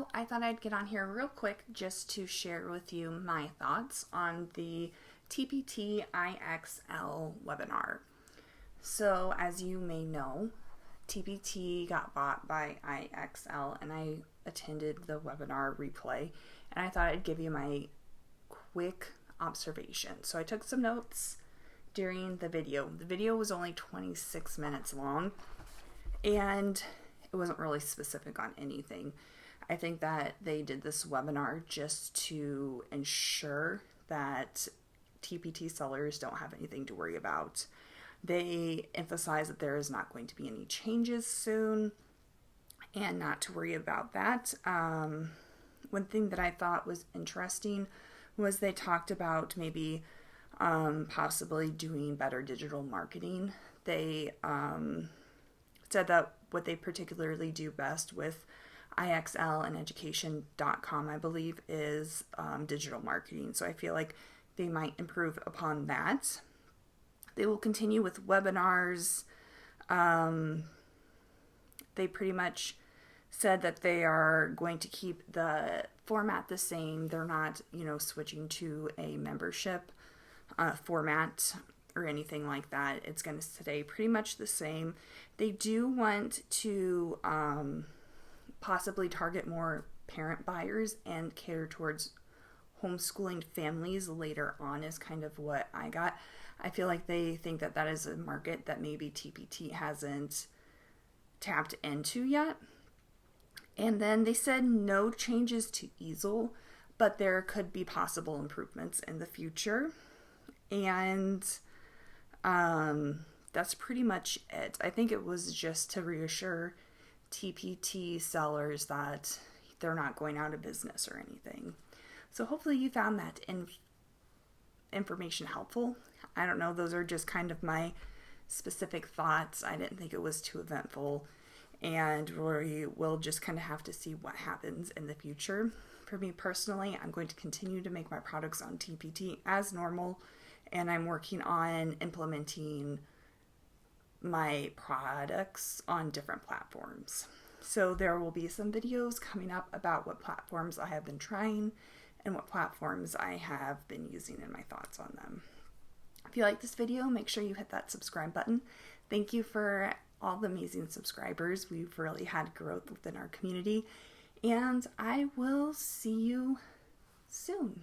So I thought I'd get on here real quick just to share with you my thoughts on the TPT IXL webinar. So as you may know, TPT got bought by IXL and I attended the webinar replay, and I thought I'd give you my quick observation. So I took some notes during the video. The video was only 26 minutes long and it wasn't really specific on anything. I think that they did this webinar just to ensure that TPT sellers don't have anything to worry about. They emphasize that there is not going to be any changes soon and not to worry about that. One thing that I thought was interesting was they talked about maybe possibly doing better digital marketing. They said that what they particularly do best with IXL and education.com, I believe, is digital marketing. So I feel like they might improve upon that. They will continue with webinars. They pretty much said that they are going to keep the format the same. They're not, switching to a membership format or anything like that. It's going to stay pretty much the same. They do want to possibly target more parent buyers and cater towards homeschooling families later on is kind of what I got. I feel like they think that that is a market that maybe TPT hasn't tapped into yet. And then they said no changes to easel, but there could be possible improvements in the future. And that's pretty much it. I think it was just to reassure TPT sellers that they're not going out of business or anything. So hopefully you found that information helpful. I don't know, those are just kind of my specific thoughts. I didn't think it was too eventful, and we will just kind of have to see what happens in the future. For me personally, I'm going to continue to make my products on TPT as normal, and I'm working on implementing my products on different platforms. So there will be some videos coming up about what platforms I have been trying and what platforms I have been using and my thoughts on them. If you like this video, make sure you hit that subscribe button. Thank you for all the amazing subscribers. We've really had growth within our community, and I will see you soon.